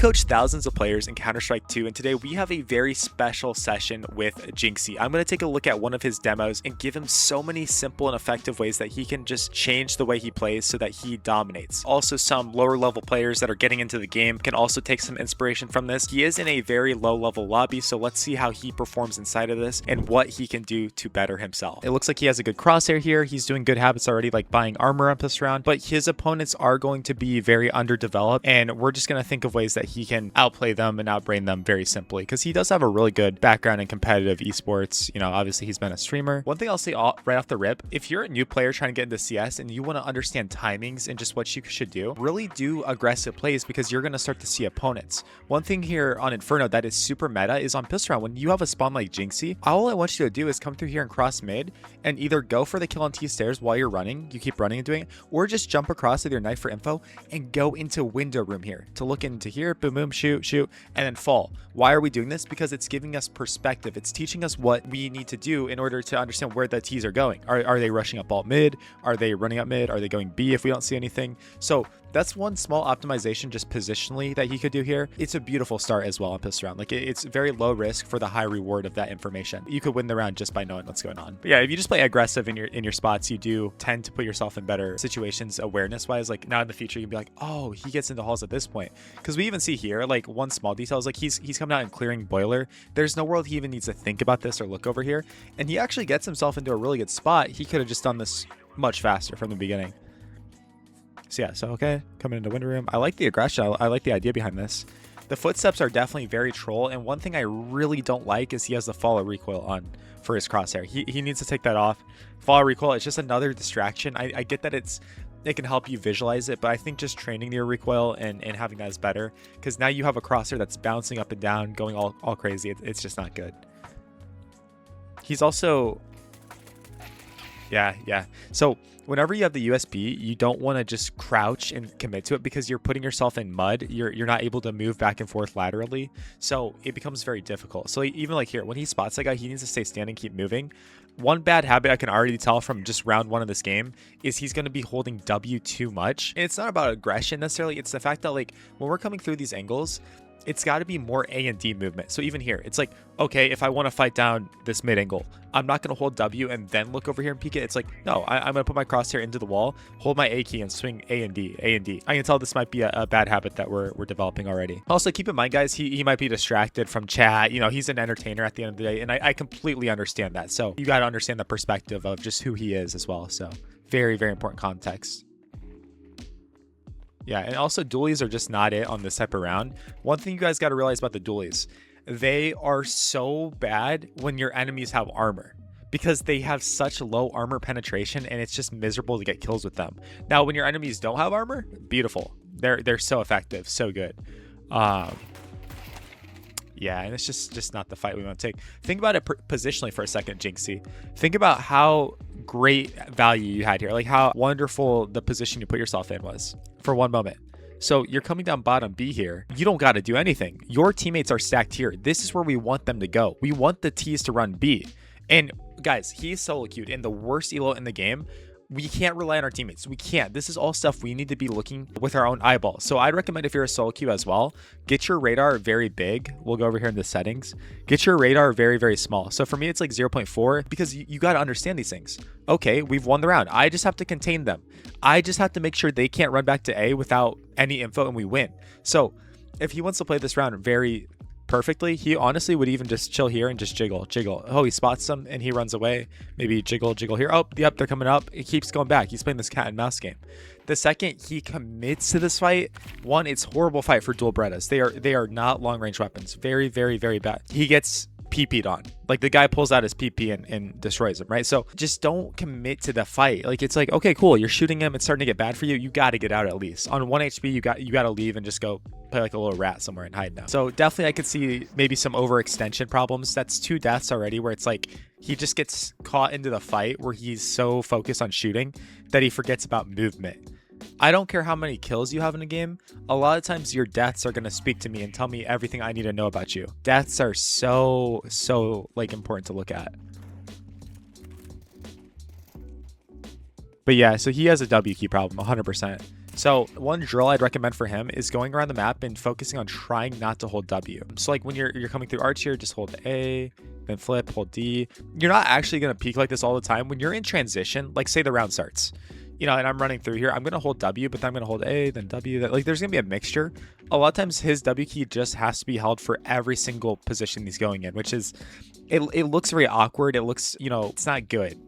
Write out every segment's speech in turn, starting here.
coach thousands of players in Counter-Strike 2, and today we have a very special session with Jynxzi. I'm going to take a look at one of his demos and give him so many simple and effective ways that he can just change the way he plays so that he dominates. Also, some lower level players that are getting into the game can also take some inspiration from this. He is in a very low level lobby, so let's see how he performs inside of this and what he can do to better himself. It looks like he has a good crosshair here. He's doing good habits already, like buying armor up this round, but his opponents are going to be very underdeveloped, and we're just going to think of ways that he can outplay them and outbrain them very simply, because he does have a really good background in competitive esports. You know, obviously he's been a streamer. One thing I'll say right off the rip, if you're a new player trying to get into CS and you want to understand timings and just what you should do, really do aggressive plays, because you're going to start to see opponents. One thing here on Inferno that is super meta is on pistol round. When you have a spawn like Jynxzi, all I want you to do is come through here and cross mid and either go for the kill on T stairs while you're running, you keep running and doing it, or just jump across with your knife for info and go into window room here to look into here, boom, boom, shoot, and then fall. Why are we doing this? Because it's giving us perspective. It's teaching us what we need to do in order to understand where the T's are going. Are they rushing up alt mid? Are they running up mid? Are they going B if we don't see anything? So that's one small optimization just positionally that he could do here. It's a beautiful start as well on pistol round. Like, it's very low risk for the high reward of that information. You could win the round just by knowing what's going on. But yeah, if you just play aggressive in your spots, you do tend to put yourself in better situations awareness wise. Like, now in the future, you can be like, oh, he gets into halls at this point. Because we even see here, like, one small detail is like he's coming out and clearing boiler. There's no world he even needs to think about this or look over here. And he actually gets himself into a really good spot. He could have just done this much faster from the beginning. So yeah, so okay, coming into window room. I like the aggression. I like the idea behind this. The footsteps are definitely very troll, and one thing I really don't like is he has the follow recoil on for his crosshair. He needs to take that off. Follow recoil, it's just another distraction. I get that it can help you visualize it, but I think just training your recoil and having that is better, because now you have a crosshair that's bouncing up and down, going all crazy. It's just not good. He's also... Yeah. So whenever you have the USB, you don't want to just crouch and commit to it, because you're putting yourself in mud. You're not able to move back and forth laterally. So it becomes very difficult. So even like here, when he spots that guy, he needs to stay standing, keep moving. One bad habit I can already tell from just round one of this game is he's going to be holding W too much. And it's not about aggression necessarily. It's the fact that, like, when we're coming through these angles, it's got to be more A and D movement. So even here, it's like, okay, if I want to fight down this mid angle, I'm not going to hold W and then look over here and peek it. It's like, no, I'm going to put my crosshair into the wall, hold my A key, and swing A and D. I can tell this might be a bad habit that we're developing already. Also, keep in mind, guys, he might be distracted from chat. You know, he's an entertainer at the end of the day, and I completely understand that. So you got to understand the perspective of just who he is as well. So very, very important context. Yeah, and also dualies are just not it on this type of round. One thing you guys got to realize about the dualies, they are so bad when your enemies have armor, because they have such low armor penetration and it's just miserable to get kills with them. Now, when your enemies don't have armor, beautiful. They're so effective, so good. Yeah, and it's just not the fight we want to take. Think about it positionally for a second, Jynxzi. Think about how great value you had here, like how wonderful the position you put yourself in was for one moment. So you're coming down bottom B here. You don't got to do anything. Your teammates are stacked here. This is where we want them to go. We want the T's to run B. And guys, he's solo queued in the worst elo in the game. We can't rely on our teammates. We can't. This is all stuff we need to be looking with our own eyeballs. So I'd recommend, if you're a solo queue as well, get your radar very big. We'll go over here in the settings. Get your radar very, very small. So for me, it's like 0.4, because you got to understand these things. Okay, we've won the round. I just have to contain them. I just have to make sure they can't run back to A without any info, and we win. So if he wants to play this round very perfectly, he honestly would even just chill here and just jiggle. Oh, he spots them and he runs away. Maybe jiggle here. Oh, yep, they're coming up. He keeps going back. He's playing this cat and mouse game. The second he commits to this fight, one, it's horrible fight for dual Berettas. They are not long range weapons. Very, very, very bad. He gets PP'd on. Like, the guy pulls out his PP and destroys him, right? So just don't commit to the fight. Like, it's like, okay, cool, you're shooting him, it's starting to get bad for you. You got to get out at least. On 1 HP, you got to leave and just go play like a little rat somewhere and hide now. So definitely I could see maybe some overextension problems. That's 2 deaths already, where it's like he just gets caught into the fight where he's so focused on shooting that he forgets about movement. I don't care how many kills you have in a game. A lot of times your deaths are going to speak to me and tell me everything I need to know about you. Deaths are so like important to look at. But yeah, so he has a W key problem, 100%. So one drill I'd recommend for him is going around the map and focusing on trying not to hold W. So like when you're coming through arch here, just hold A, then flip, hold D. You're not actually going to peek like this all the time. When you're in transition, like say the round starts, you know, and I'm running through here, I'm going to hold W, but then I'm going to hold A, then W. Like there's going to be a mixture. A lot of times his W key just has to be held for every single position he's going in, which is, it looks very awkward. It looks, you know, it's not good.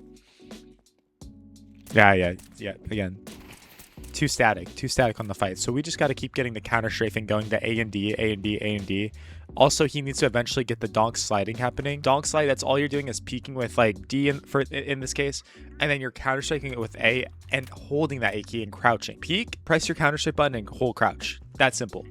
Yeah. Again, too static on the fight. So we just got to keep getting the counter strafing going to A and D, A and D, A and D. Also, he needs to eventually get the donk sliding happening. Donk slide, that's all you're doing is peeking with like D in this case, and then you're counter striking it with A and holding that A key and crouching. Peek, press your counter strike button and hold crouch. That simple.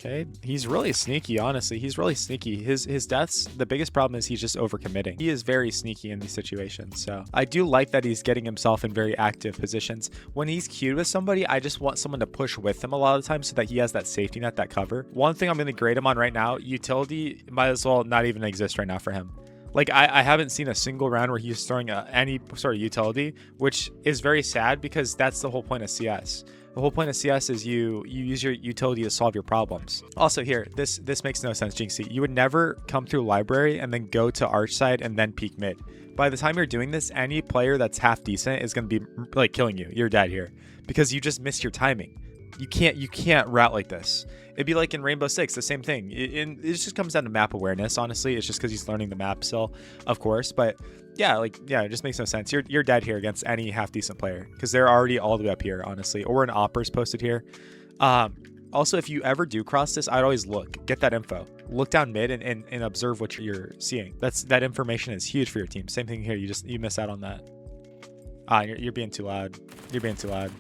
Okay, he's really sneaky, honestly. He's really sneaky. His deaths, the biggest problem is he's just overcommitting. He is very sneaky in these situations. So I do like that he's getting himself in very active positions. When he's queued with somebody, I just want someone to push with him a lot of the time so that he has that safety net, that cover. One thing I'm going to grade him on right now, utility might as well not even exist right now for him. Like I haven't seen a single round where he's throwing any sort of utility, which is very sad because that's the whole point of CS. The whole point of CS is you use your utility to solve your problems. Also here, this makes no sense, Jynxzi. You would never come through library and then go to arch side and then peek mid. By the time you're doing this, any player that's half decent is going to be like killing you. You're dead here because you just missed your timing. You can't route like this. It'd be like in Rainbow Six, the same thing. It just comes down to map awareness, honestly. It's just because he's learning the map still, of course. But yeah, it just makes no sense. You're dead here against any half-decent player because they're already all the way up here, honestly. Or an opper's posted here. Also, if you ever do cross this, I'd always get that info. Look down mid and observe what you're seeing. That information is huge for your team. Same thing here. You miss out on that. You're being too loud. You're being too loud.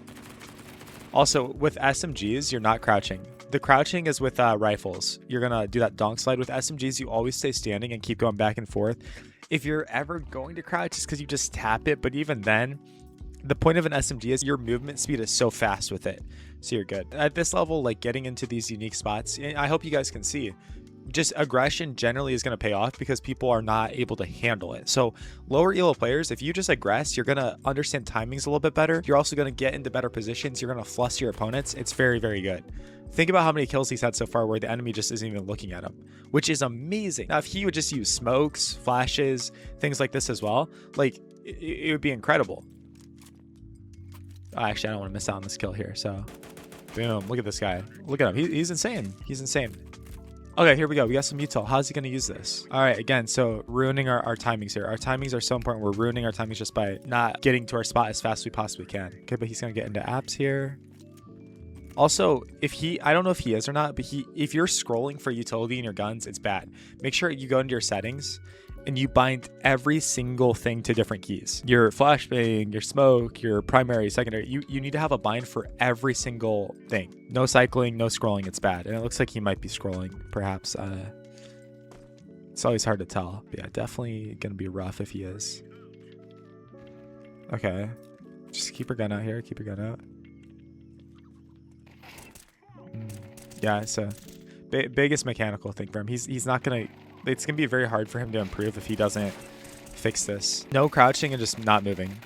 Also, with SMGs, you're not crouching. The crouching is with rifles. You're going to do that donk slide. With SMGs, you always stay standing and keep going back and forth. If you're ever going to crouch, it's because you just tap it. But even then, the point of an SMG is your movement speed is so fast with it. So you're good. At this level, like getting into these unique spots, I hope you guys can see, just aggression generally is going to pay off because people are not able to handle it. So lower elo players, if you just aggress, you're going to understand timings a little bit better. You're also going to get into better positions. You're going to fluster your opponents. It's very, very good. Think about how many kills he's had so far where the enemy just isn't even looking at him, which is amazing. Now, if he would just use smokes, flashes, things like this as well, like it would be incredible. Actually, I don't want to miss out on this kill here. So boom, look at this guy. Look at him. He's insane. He's insane. Okay, here we go. We got some util. How's he going to use this? All right, again, so ruining our timings here. Our timings are so important. We're ruining our timings just by not getting to our spot as fast as we possibly can. Okay, but he's going to get into apps here. Also, I don't know if he is or not, but if you're scrolling for utility in your guns, it's bad. Make sure you go into your settings and you bind every single thing to different keys. Your flashbang, your smoke, your primary, secondary. You need to have a bind for every single thing. No cycling, no scrolling. It's bad. And it looks like he might be scrolling, perhaps. It's always hard to tell. But yeah, definitely going to be rough if he is. Okay. Just keep your gun out here. Keep your gun out. Yeah, it's a biggest mechanical thing for him. He's not going to... It's going to be very hard for him to improve if he doesn't fix this. No crouching and just not moving.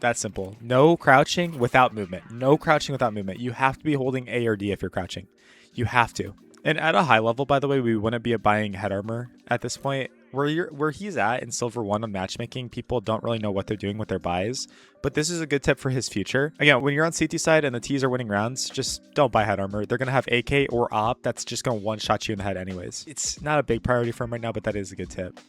That's simple. No crouching without movement. No crouching without movement. You have to be holding A or D if you're crouching. You have to. And at a high level, by the way, we wouldn't be buying head armor at this point. Where he's at in Silver 1 on matchmaking, people don't really know what they're doing with their buys. But this is a good tip for his future. Again, when you're on CT side and the Ts are winning rounds, just don't buy head armor. They're going to have AK or op. That's just going to one-shot you in the head anyways. It's not a big priority for him right now, but that is a good tip.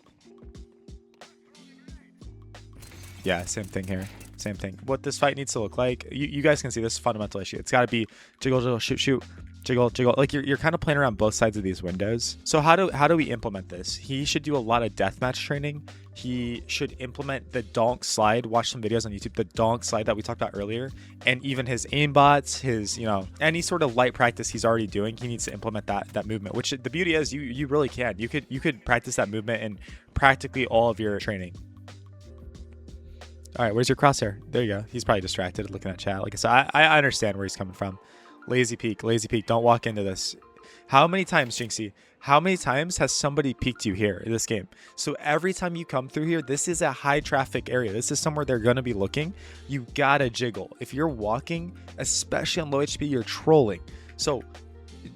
Yeah, same thing here. Same thing. What this fight needs to look like, you guys can see this is a fundamental issue. It's got to be jiggle, jiggle, shoot, shoot. Jiggle, jiggle. Like you're kind of playing around both sides of these windows. So how do we implement this? He should do a lot of deathmatch training. He should implement the donk slide. Watch some videos on YouTube. The donk slide that we talked about earlier, and even his aimbots, his any sort of light practice he's already doing. He needs to implement that movement. Which the beauty is, you really can. You could practice that movement in practically all of your training. All right, where's your crosshair? There you go. He's probably distracted looking at chat. Like I said, I understand where he's coming from. Lazy peek, lazy peek. Don't walk into this. How many times, Jynxzi? How many times has somebody peeked you here in this game? So every time you come through here, this is a high traffic area. This is somewhere they're going to be looking. You gotta jiggle. If you're walking, especially on low HP, you're trolling. So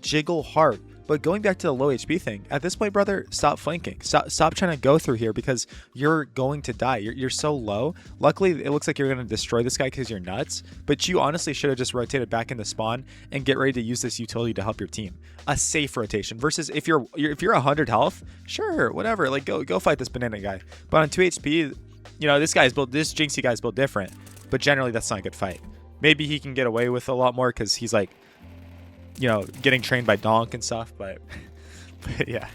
jiggle hard. But going back to the low HP thing, at this point, brother, stop flanking. Stop trying to go through here because you're going to die. You're so low. Luckily, it looks like you're going to destroy this guy because you're nuts. But you honestly should have just rotated back into spawn and get ready to use this utility to help your team. A safe rotation versus if you're 100 health, sure, whatever. Like go fight this banana guy. But on 2 HP, you know, this Jynxzi guy's built different. But generally, that's not a good fight. Maybe he can get away with a lot more because he's like, you know, getting trained by Donk and stuff, but yeah.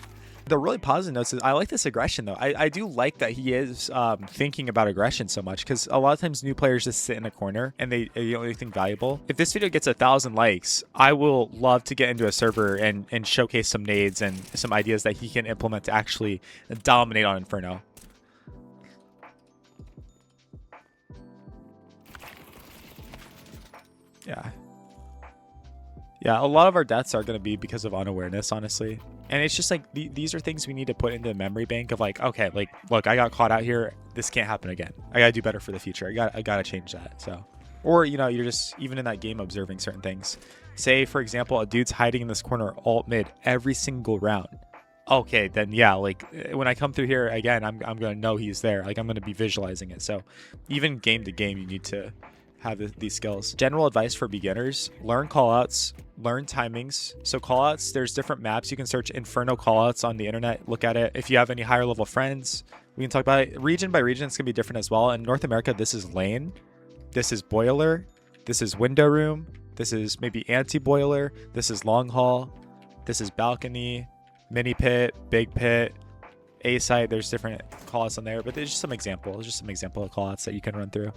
The really positive notes is I like this aggression though. I do like that he is thinking about aggression so much because a lot of times new players just sit in a corner and they don't really think valuable. If this video gets 1,000 likes, I will love to get into a server and showcase some nades and some ideas that he can implement to actually dominate on Inferno. Yeah, a lot of our deaths are going to be because of unawareness, honestly. And it's just like, these are things we need to put into the memory bank of like, okay, like, look, I got caught out here. This can't happen again. I got to do better for the future. I got to change that. So, or, you know, you're just even in that game observing certain things. Say, for example, a dude's hiding in this corner alt mid every single round. Okay, then yeah, like when I come through here again, I'm going to know he's there. Like I'm going to be visualizing it. So even game to game, you need to have these skills. General advice for beginners: learn callouts, learn timings. So callouts, there's different maps. You can search Inferno callouts on the internet, look at it. If you have any higher level friends, we can talk about it. Region by region, it's gonna be different as well. In North America, this is lane, this is boiler, this is window room, this is maybe anti-boiler, this is long haul, this is balcony, mini pit, big pit, A site. There's different callouts on there, but there's just some example. There's just some example of callouts that you can run through.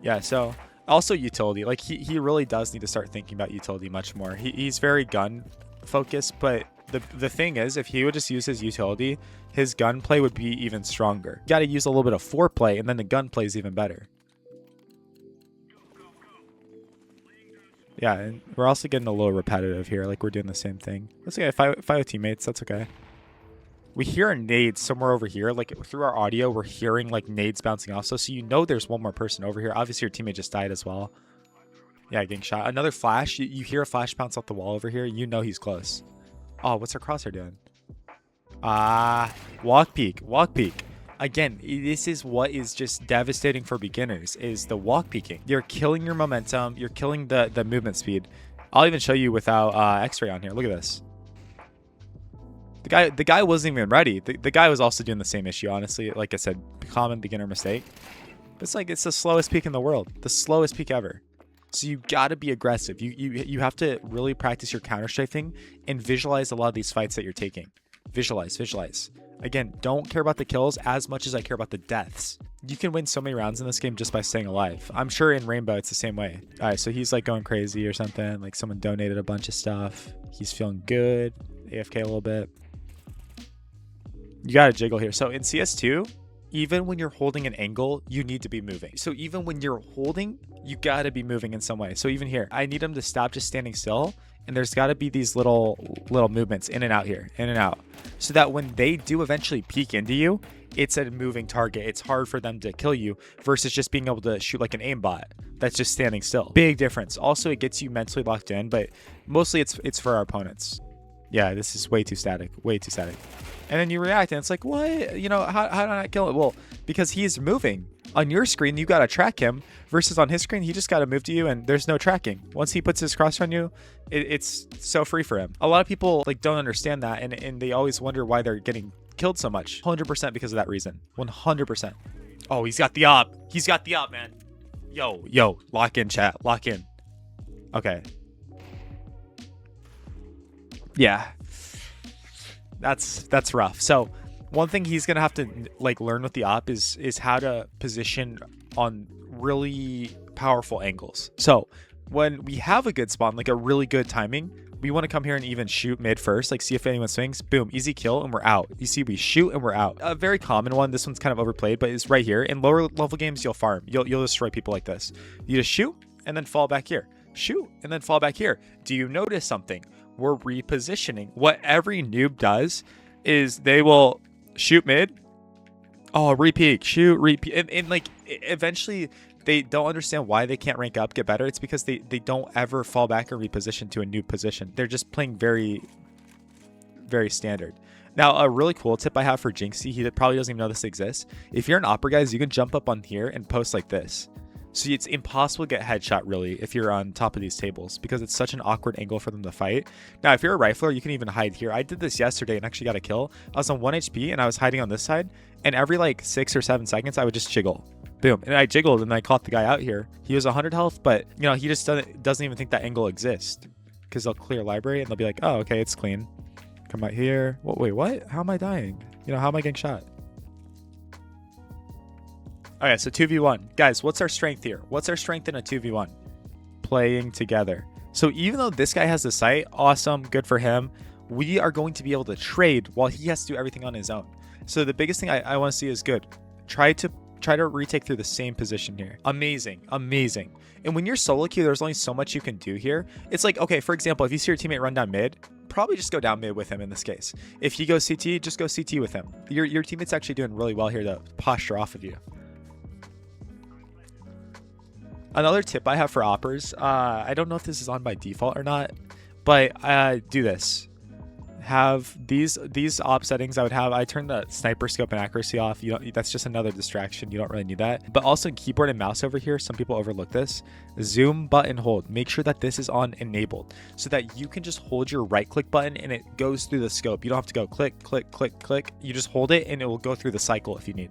Yeah, so also utility. Like he really does need to start thinking about utility much more. He's very gun focused, but the thing is, if he would just use his utility, his gunplay would be even stronger. You got to use a little bit of foreplay, and then the gunplay is even better. Yeah, and we're also getting a little repetitive here. Like we're doing the same thing. That's okay. If I have teammates, that's okay. We hear a nade somewhere over here. Like through our audio, we're hearing like nades bouncing off. So you know there's one more person over here. Obviously, your teammate just died as well. Yeah, getting shot. Another flash. You hear a flash bounce off the wall over here. You know he's close. Oh, what's our crosshair doing? Walk peek. Walk peek. Again, this is what is just devastating for beginners, is the walk peeking. You're killing your momentum. You're killing the movement speed. I'll even show you without X-ray on here. Look at this. The guy wasn't even ready. The guy was also doing the same issue, honestly. Like I said, common beginner mistake. But it's like, it's the slowest peak in the world. The slowest peak ever. So you got to be aggressive. You have to really practice your counter strafing and visualize a lot of these fights that you're taking. Visualize. Again, don't care about the kills as much as I care about the deaths. You can win so many rounds in this game just by staying alive. I'm sure in Rainbow it's the same way. All right, so he's like going crazy or something. Like someone donated a bunch of stuff. He's feeling good. AFK a little bit. You got to jiggle here. So in CS2, even when you're holding an angle, you need to be moving. So even when you're holding, you got to be moving in some way. So even here, I need him to stop just standing still. And there's got to be these little movements in and out here, in and out. So that when they do eventually peek into you, it's a moving target. It's hard for them to kill you versus just being able to shoot like an aimbot that's just standing still. Big difference. Also, it gets you mentally locked in, but mostly it's for our opponents. Yeah, this is way too static. Way too static. And then you react and it's like, what? You know, how did I not kill it? Well, because he's moving. On your screen, you got to track him versus on his screen, he just got to move to you and there's no tracking. Once he puts his cross on you, it's so free for him. A lot of people like don't understand that and they always wonder why they're getting killed so much. 100% because of that reason. 100%. Oh, he's got the op. He's got the op, man. Yo, lock in, chat. Lock in. Okay. Yeah. That's rough. So one thing he's gonna have to like learn with the op is how to position on really powerful angles. So when we have a good spawn, like a really good timing, we want to come here and even shoot mid first, like see if anyone swings, boom, easy kill, and we're out. You see, we shoot and we're out. A very common one, this one's kind of overplayed, but it's right here. In lower level games, you'll farm. You'll destroy people like this. You just shoot and then fall back here. shoot, and then fall back here. Do you notice something? We're repositioning. What every noob does is they will shoot mid, oh, repeat, shoot, repeat, and like eventually they don't understand why they can't rank up, get better. It's because they don't ever fall back or reposition to a new position. They're just playing very, very standard. Now, a really cool tip I have for Jynxzi, he probably doesn't even know this exists. If you're an opera, guys, you can jump up on here and post like this. So it's impossible to get headshot, really, if you're on top of these tables, because it's such an awkward angle for them to fight. Now, if you're a rifler, you can even hide here. I did this yesterday and actually got a kill. I was on 1 HP and I was hiding on this side, and every like 6 or 7 seconds, I would just jiggle. Boom. And I jiggled and I caught the guy out here. He was 100 health, but, you know, he just doesn't even think that angle exists, because they'll clear library and they'll be like, oh, okay, it's clean. Come out here. Wait, what? How am I dying? You know, how am I getting shot? Okay, so 2v1. Guys, what's our strength here? What's our strength in a 2v1? Playing together. So even though this guy has the sight, awesome, good for him, we are going to be able to trade while he has to do everything on his own. So the biggest thing I want to see is good. Try to retake through the same position here. Amazing, amazing. And when you're solo queue, there's only so much you can do here. It's like, okay, for example, if you see your teammate run down mid, probably just go down mid with him in this case. If he goes CT, just go CT with him. Your teammate's actually doing really well here to posture off of you. Another tip I have for oppers, I don't know if this is on by default or not, but do this. Have these op settings I turn the sniper scope and accuracy off. That's just another distraction. You don't really need that. But also keyboard and mouse over here, some people overlook this. Zoom button hold. Make sure that this is on enabled so that you can just hold your right click button and it goes through the scope. You don't have to go click, click, click, click. You just hold it and it will go through the cycle if you need.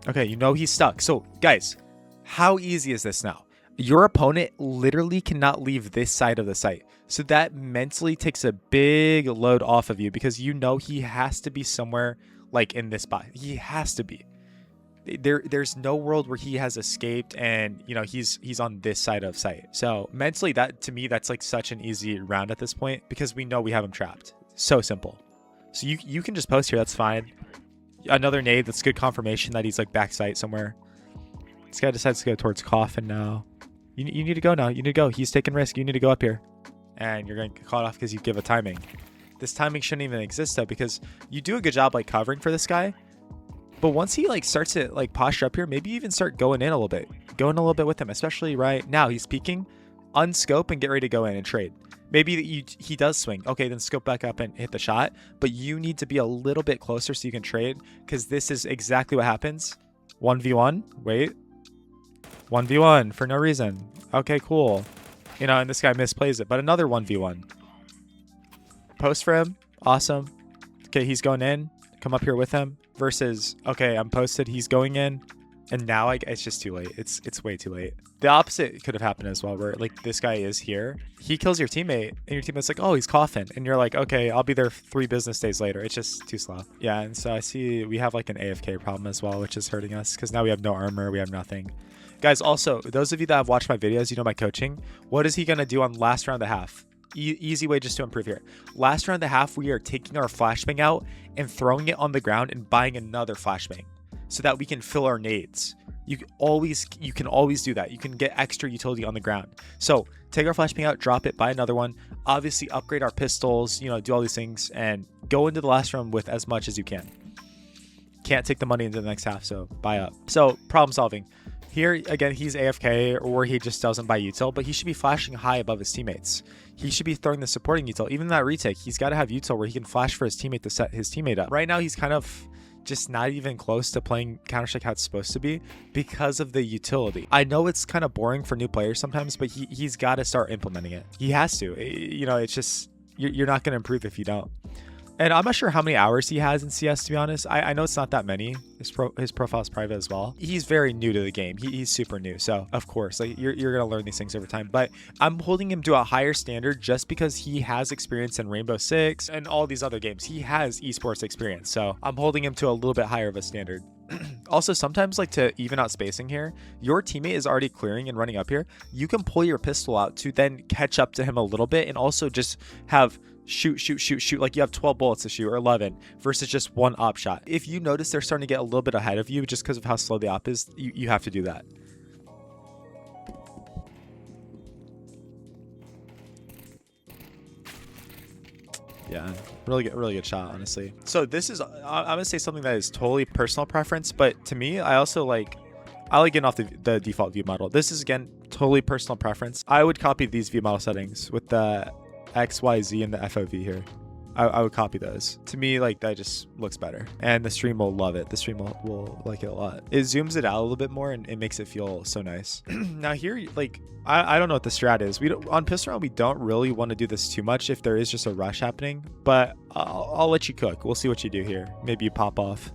Okay, you know he's stuck. So guys, how easy is this now? Your opponent literally cannot leave this side of the site. So that mentally takes a big load off of you, because you know he has to be somewhere like in this spot. He has to be. There's no world where he has escaped and, you know, he's on this side of site. So mentally, that to me, that's like such an easy round at this point, because we know we have him trapped. So simple. So you can just post here. That's fine. Another nade. That's good confirmation that he's like back site somewhere. This guy decides to go towards coffin now. You need to go now. You need to go. He's taking risk. You need to go up here. And you're going to get caught off because you give a timing. This timing shouldn't even exist though, because you do a good job like covering for this guy. But once he like starts to like posture up here, maybe even start going in a little bit. Going a little bit with him, especially right now. He's peeking. Unscope and get ready to go in and trade. Maybe he does swing. Okay, then scope back up and hit the shot. But you need to be a little bit closer so you can trade, because this is exactly what happens. 1v1. Wait. 1v1 for no reason. Okay, cool. You know, and this guy misplays it. But another 1v1. Post for him. Awesome. Okay, he's going in. Come up here with him. Versus, okay, I'm posted. He's going in. And now it's just too late. It's way too late. The opposite could have happened as well, where like this guy is here. He kills your teammate and your teammate's like, oh, he's coughing. And you're like, okay, I'll be there 3 business days later. It's just too slow. Yeah, and so I see we have like an AFK problem as well, which is hurting us because now we have no armor. We have nothing. Guys, also, those of you that have watched my videos, you know my coaching. What is he going to do on last round and a half? Easy way just to improve here. Last round and a half, we are taking our flashbang out and throwing it on the ground and buying another flashbang so that we can fill our nades. You can always do that. You can get extra utility on the ground. So take our flashbang out, drop it, buy another one. Obviously upgrade our pistols, you know, do all these things and go into the last round with as much as you can. Can't take the money into the next half, so buy up. So problem solving. Here, again, he's AFK or he just doesn't buy util, but he should be flashing high above his teammates. He should be throwing the supporting util. Even that retake, he's got to have util where he can flash for his teammate to set his teammate up. Right now, he's kind of just not even close to playing Counter-Strike how it's supposed to be because of the utility. I know it's kind of boring for new players sometimes, but he's got to start implementing it. He has to. You know, it's just, you're not going to improve if you don't. And I'm not sure how many hours he has in CS, to be honest. I know it's not that many. His profile is private as well. He's very new to the game. He's super new. So, of course, like you're going to learn these things over time. But I'm holding him to a higher standard just because he has experience in Rainbow Six and all these other games. He has esports experience. So I'm holding him to a little bit higher of a standard. Also, sometimes like to even out spacing here, your teammate is already clearing and running up here. You can pull your pistol out to then catch up to him a little bit and also just have shoot like you have 12 bullets to shoot or 11 versus just one op shot. If you notice they're starting to get a little bit ahead of you just because of how slow the op is, you have to do that. Yeah, really good shot, honestly. So this is, I'm gonna say something that is totally personal preference, but to me, I like getting off the default view model. This is, again, totally personal preference. I would copy these view model settings with the X, Y, Z, and the FOV here. I would copy those. To me, like, that just looks better, and the stream will love it. The stream will like it a lot. It zooms it out a little bit more, and it makes it feel so nice. Now here, like, I don't know what the strat is. On pistol round, we don't really want to do this too much if there is just a rush happening, but I'll let you cook. We'll see what you do here. Maybe you pop off.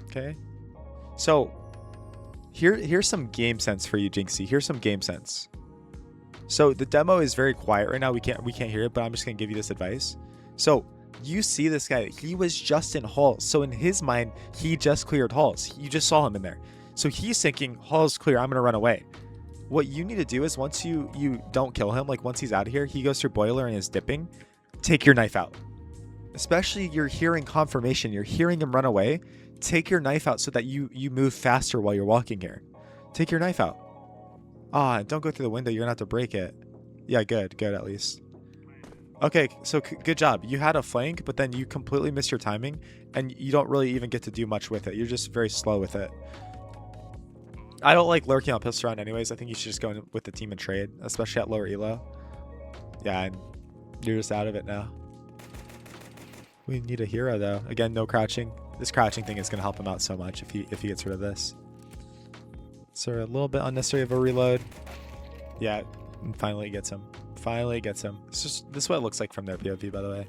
Okay, so here's some game sense for you, Jynxzi. Here's some game sense. So the demo is very quiet right now. We can't hear it, but I'm just gonna give you this advice. So you see this guy, he was just in halls. So in his mind, he just cleared halls. You just saw him in there. So he's thinking, halls clear, I'm gonna run away. What you need to do is, once you don't kill him, like once he's out of here, he goes through boiler and is dipping, take your knife out. Especially you're hearing confirmation, you're hearing him run away, take your knife out so that you move faster while you're walking here. Take your knife out. Ah, don't go through the window. You're gonna have to break it. Yeah, good at least. Okay, so good job. You had a flank, but then you completely missed your timing, and you don't really even get to do much with it. You're just very slow with it. I don't like lurking on pistol round anyways. I think you should just go in with the team and trade, especially at lower elo. Yeah, and you're just out of it now. We need a hero though. Again, no crouching. This crouching thing is gonna help him out so much if he gets rid of this. So a little bit unnecessary of a reload. Yeah, and finally it gets him. Finally gets him. This is what it looks like from their POV, by the way.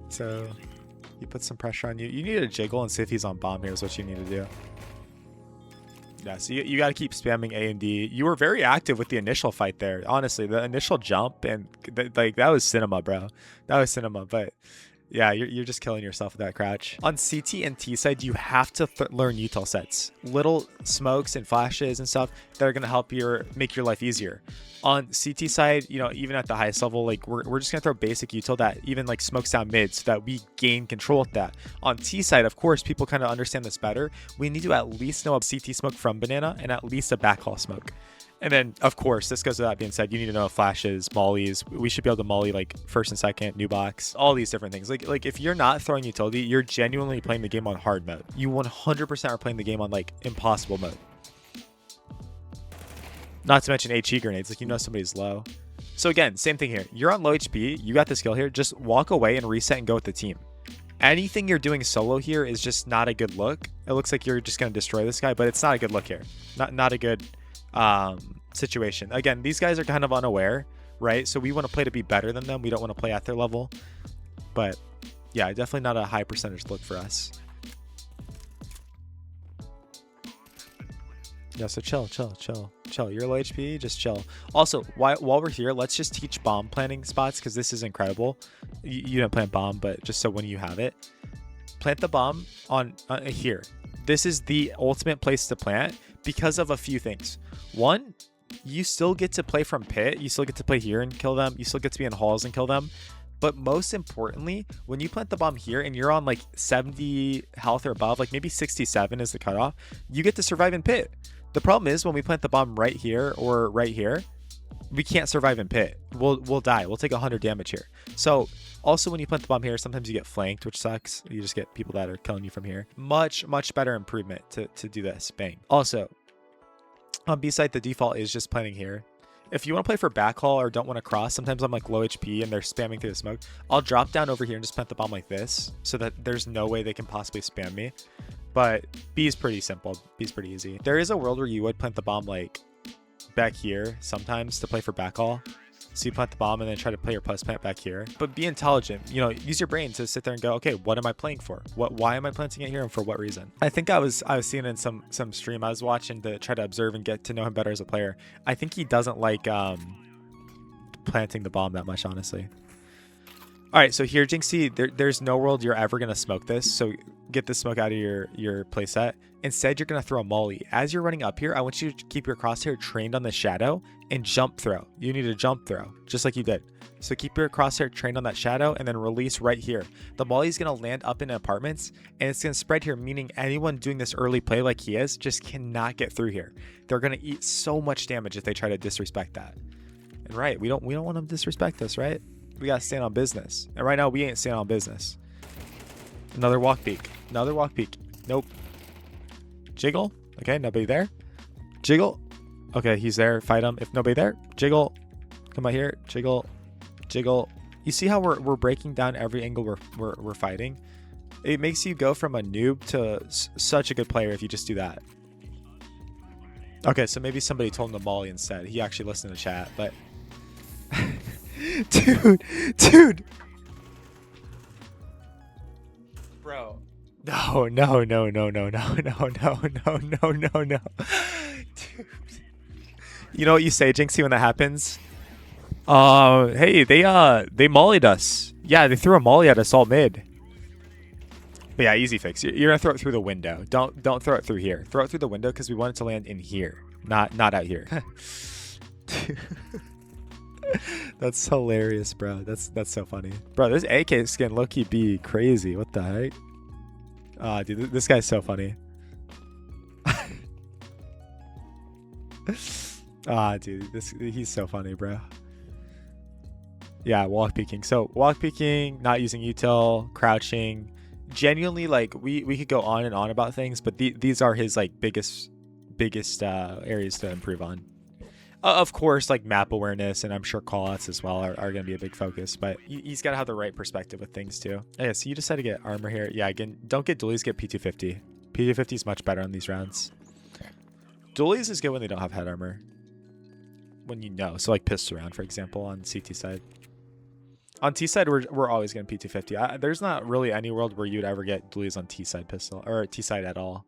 So he puts some pressure on you. You need to jiggle and see if he's on bomb here is what you need to do. Yeah, so you got to keep spamming A and D. You were very active with the initial fight there. Honestly, the initial jump and like that was cinema, bro. That was cinema, but yeah, you're just killing yourself with that crouch. On CT and T side, you have to learn util sets. Little smokes and flashes and stuff that are going to help make your life easier. On CT side, you know, even at the highest level, like we're just going to throw basic util that even like smokes down mid so that we gain control of that. On T side, of course, people kind of understand this better. We need to at least know a CT smoke from banana and at least a backhaul smoke. And then, of course, this goes without being said, you need to know flashes, mollies. We should be able to molly like first and second, new box, all these different things. Like if you're not throwing utility, you're genuinely playing the game on hard mode. You 100% are playing the game on like impossible mode. Not to mention HE grenades, like you know somebody's low. So again, same thing here. You're on low HP, you got the skill here, just walk away and reset and go with the team. Anything you're doing solo here is just not a good look. It looks like you're just going to destroy this guy, but it's not a good look here. Not a good situation. Again, these guys are kind of unaware, right? So we want to play to be better than them. We don't want to play at their level. But yeah, definitely not a high percentage look for us. Yeah, so chill. You're low HP, just chill. Also, while we're here, let's just teach bomb planting spots because this is incredible. You don't plant bomb, but just so when you have it, plant the bomb on here. This is the ultimate place to plant because of a few things. One, you still get to play from pit. You still get to play here and kill them. You still get to be in halls and kill them. But most importantly, when you plant the bomb here and you're on like 70 health or above, like maybe 67 is the cutoff, you get to survive in pit. The problem is when we plant the bomb right here or right here, we can't survive in pit. We'll die. We'll take 100 damage here. So also when you plant the bomb here, sometimes you get flanked, which sucks. You just get people that are killing you from here. Much better improvement to do this. Bang. Also, on B side, the default is just planting here. If you want to play for backhaul or don't want to cross, sometimes I'm like low HP and they're spamming through the smoke. I'll drop down over here and just plant the bomb like this so that there's no way they can possibly spam me. But B is pretty simple. B is pretty easy. There is a world where you would plant the bomb like back here sometimes to play for backhaul. So you plant the bomb and then try to play your post plant back here. But be intelligent. You know, use your brain to sit there and go, okay, what am I playing for? Why am I planting it here and for what reason? I think I was seeing in some stream I was watching to try to observe and get to know him better as a player. I think he doesn't like planting the bomb that much, honestly. All right, so here, Jynxzi, there's no world you're ever gonna smoke this. So get the smoke out of your playset. Instead, you're gonna throw a molly. As you're running up here, I want you to keep your crosshair trained on the shadow and jump throw. You need a jump throw, just like you did. So keep your crosshair trained on that shadow and then release right here. The molly is gonna land up in apartments and it's gonna spread here, meaning anyone doing this early play like he is just cannot get through here. They're gonna eat so much damage if they try to disrespect that. And right, we don't want them to disrespect us, right? We gotta stand on business. And right now we ain't standing on business. Another walk peek. Another walk peek. Nope. Jiggle. Okay, nobody there. Jiggle. Okay, he's there. Fight him. If nobody there, jiggle. Come out here. Jiggle. Jiggle. You see how we're breaking down every angle we're fighting? It makes you go from a noob to such a good player if you just do that. Okay, so maybe somebody told him the molly instead. He actually listened to chat, but dude. Bro. No. Dude. You know what you say, Jynxzi, when that happens? Hey, they mollied us. Yeah, they threw a molly at us all mid. But yeah, easy fix. You're gonna throw it through the window. Don't throw it through here. Throw it through the window because we want it to land in here, not out here. That's hilarious, bro. That's so funny, bro. This AK skin low-key be crazy. What the heck? Ah, dude, this guy's so funny. Ah, dude, he's so funny, bro. Yeah, walk peeking. So walk peeking, not using util, crouching. Genuinely, like we could go on and on about things, but these are his like biggest areas to improve on. Of course, like map awareness and I'm sure callouts as well are going to be a big focus, but he's got to have the right perspective with things too. Okay, so you decided to get armor here. Yeah, again, don't get dualies, get P250. P250 is much better on these rounds. Dualies is good when they don't have head armor. When you know, so like pistol round, for example, on CT side. On T side, we're always going to P250. There's not really any world where you'd ever get dualies on T side pistol or T side at all.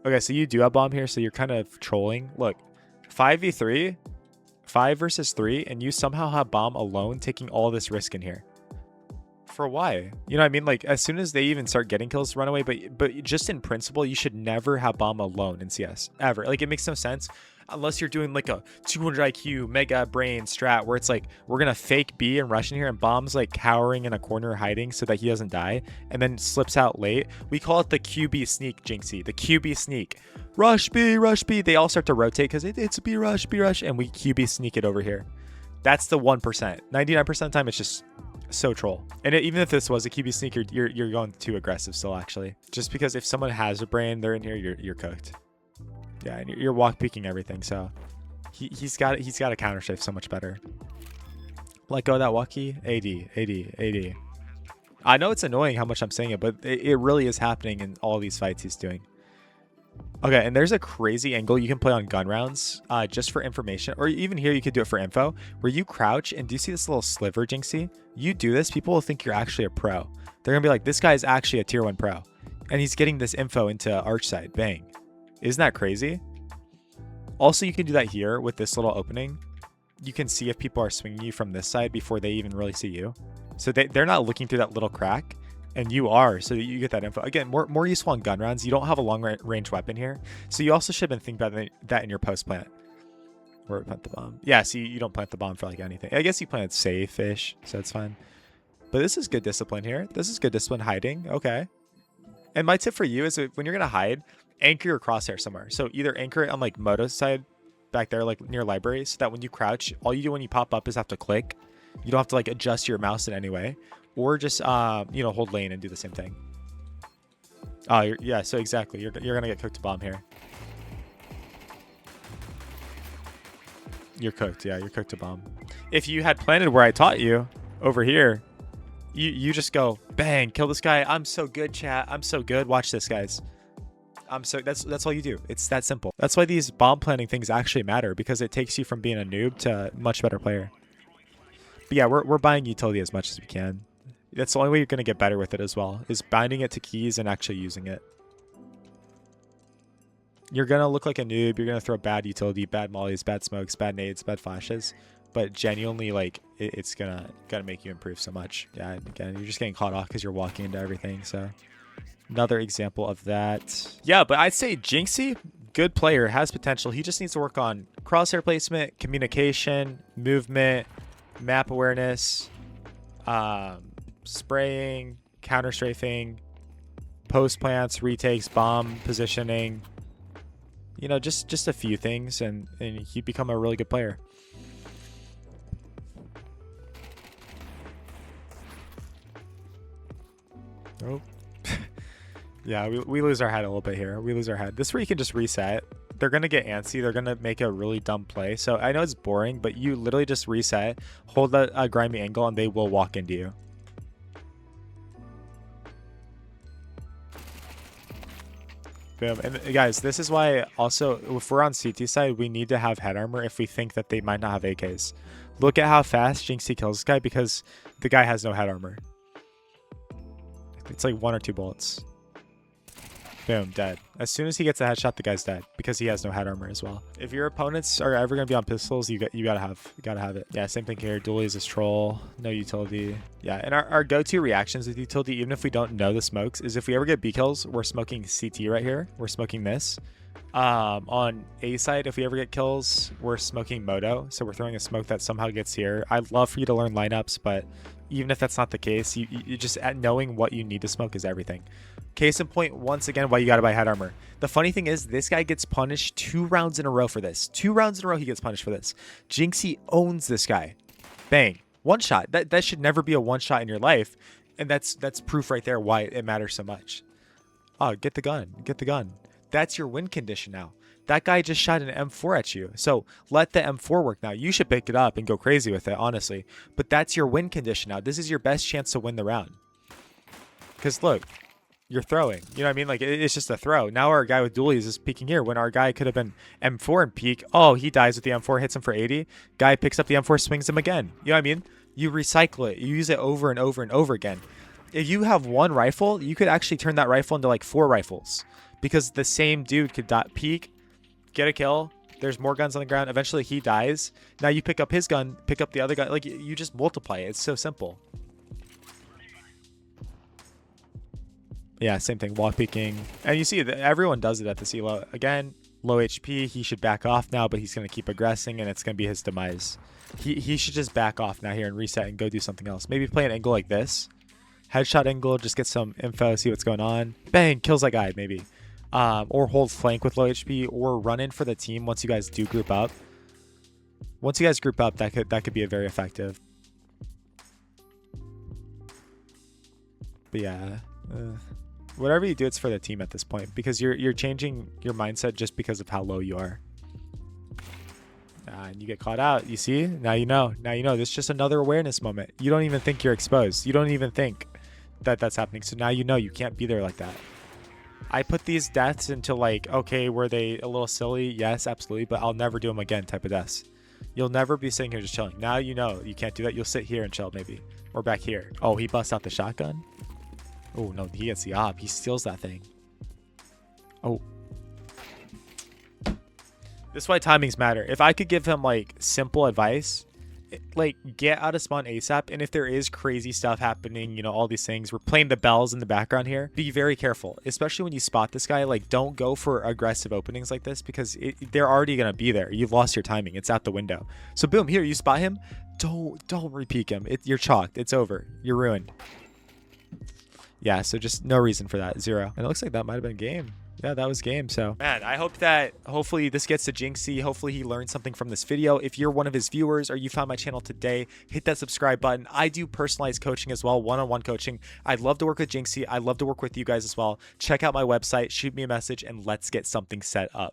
Okay, so you do have bomb here, so you're kind of trolling. Look. 5v3, 5 versus 3, and you somehow have bomb alone taking all this risk in here. For why? You know what I mean? Like, as soon as they even start getting kills, run away. But just in principle, you should never have bomb alone in CS. Ever. Like, it makes no sense. Unless you're doing like a 200 IQ mega brain strat where it's like, we're going to fake B and rush in here and bomb's like cowering in a corner hiding so that he doesn't die and then slips out late. We call it the QB sneak, Jynxzi. The QB sneak. Rush B, rush B. They all start to rotate because it's B rush, and we QB sneak it over here. That's the 1%. 99% of the time, it's just so troll. And even if this was a QB sneak, you're going too aggressive still, actually. Just because if someone has a brain, they're in here, you're cooked. Yeah, and you're walk peeking everything, so he's got a counter strafe so much better. Let go of that walkie. AD. I know it's annoying how much I'm saying it, but it really is happening in all these fights he's doing. Okay, and there's a crazy angle you can play on gun rounds just for information, or even here you could do it for info, where you crouch and do you see this little sliver, Jynxzi? You do this, people will think you're actually a pro. They're gonna be like, this guy is actually a tier 1 pro, and he's getting this info into arch side. Bang. Isn't that crazy? Also, you can do that here with this little opening. You can see if people are swinging you from this side before they even really see you. So they're not looking through that little crack, and you are, so you get that info. Again, more useful on gun rounds. You don't have a long range weapon here, so you also should have been thinking about that in your post plant. Or plant the bomb. Yeah, see, you don't plant the bomb for like anything. I guess you planted safe-ish, so it's fine. But this is good discipline here. This is good discipline hiding. Okay. And my tip for you is when you're gonna hide, anchor your crosshair somewhere. So either anchor it on like Moto's side back there, like near library, so that when you crouch, all you do when you pop up is have to click. You don't have to like adjust your mouse in any way, or just you know, hold lane and do the same thing. Oh, yeah. So exactly, you're gonna get cooked to bomb here. You're cooked. Yeah, you're cooked to bomb. If you had planted where I taught you over here, you just go bang, kill this guy. I'm so good, chat. I'm so good. Watch this, guys. That's all you do. It's that simple. That's why these bomb planning things actually matter, because it takes you from being a noob to a much better player. But yeah, we're buying utility as much as we can. That's the only way you're going to get better with it as well, is binding it to keys and actually using it. You're going to look like a noob. You're going to throw bad utility, bad mollies, bad smokes, bad nades, bad flashes. but genuinely, like, it's gonna make you improve so much. Yeah, again, you're just getting caught off because you're walking into everything. So another example of that. Yeah, but I'd say Jynxzi, good player, has potential. He just needs to work on crosshair placement, communication, movement, map awareness, spraying, counter strafing, post plants, retakes, bomb positioning. You know, just a few things, and he'd become a really good player. Oh. Yeah, we lose our head a little bit here. We lose our head. This is where you can just reset. They're going to get antsy. They're going to make a really dumb play. So I know it's boring, but you literally just reset, hold a grimy angle, and they will walk into you. Boom. And guys, this is why also, if we're on CT side, we need to have head armor if we think that they might not have AKs. Look at how fast Jynxzi kills this guy because the guy has no head armor. It's like 1 or 2 bullets. Boom, dead. As soon as he gets a headshot, the guy's dead because he has no head armor as well. If your opponents are ever gonna be on pistols, you gotta have it. Yeah, same thing here. Dually is this troll, no utility. Yeah, and our go-to reactions with utility, even if we don't know the smokes, is if we ever get B kills, we're smoking CT right here. We're smoking this. On A side, if we ever get kills, we're smoking Moto. So we're throwing a smoke that somehow gets here. I'd love for you to learn lineups, but even if that's not the case, you just knowing what you need to smoke is everything. Case in point, once again, why you gotta buy head armor. The funny thing is, this guy gets punished 2 rounds in a row for this. 2 rounds in a row he gets punished for this. Jynxzi owns this guy. Bang. 1 shot. That should never be a 1 shot in your life. And that's proof right there why it matters so much. Oh, get the gun. Get the gun. That's your win condition now. That guy just shot an M4 at you. So let the M4 work now. You should pick it up and go crazy with it, honestly. But that's your win condition now. This is your best chance to win the round. Because look, you're throwing. You know what I mean? Like, it's just a throw. Now our guy with dualies is peeking here when our guy could have been M4 and peek. Oh, he dies with the M4, hits him for 80. Guy picks up the M4, swings him again. You know what I mean? You recycle it. You use it over and over and over again. If you have 1 rifle, you could actually turn that rifle into like 4 rifles. Because the same dude could peek, get a kill. There's more guns on the ground. Eventually he dies. Now you pick up his gun, pick up the other gun. Like, you just multiply it. It's so simple. Yeah, same thing. Wall peeking. And you see that everyone does it at the CLO. Again, low HP. He should back off now, but he's going to keep aggressing, and it's going to be his demise. He should just back off now here and reset and go do something else. Maybe play an angle like this. Headshot angle, just get some info, see what's going on. Bang, kills that guy, maybe. Or hold flank with low HP, or run in for the team once you guys do group up. Once you guys group up, that could be a very effective. But yeah, whatever you do, it's for the team at this point, because you're changing your mindset just because of how low you are. And you get caught out. You see? Now you know. Now you know. This is just another awareness moment. You don't even think you're exposed. You don't even think that that's happening. So now you know you can't be there like that. I put these deaths into like, okay, were they a little silly? Yes, absolutely. But I'll never do them again type of deaths. You'll never be sitting here just chilling. Now you know you can't do that. You'll sit here and chill maybe. Or back here. Oh, he busts out the shotgun. Oh, no, he gets the op. He steals that thing. Oh. This is why timings matter. If I could give him like simple advice, like get out of spawn ASAP. And if there is crazy stuff happening, you know, all these things, we're playing the bells in the background here. Be very careful, especially when you spot this guy. Like, don't go for aggressive openings like this because they're already going to be there. You've lost your timing. It's out the window. So boom, here, you spot him. Don't re-peek him. You're chalked. It's over. You're ruined. Yeah, so just no reason for that. 0. And it looks like that might have been game. Yeah, that was game. So, man, I hope that hopefully this gets to Jynxzi. Hopefully he learned something from this video. If you're one of his viewers or you found my channel today, hit that subscribe button. I do personalized coaching as well, one-on-one coaching. I'd love to work with Jynxzi. I'd love to work with you guys as well. Check out my website, shoot me a message, and let's get something set up.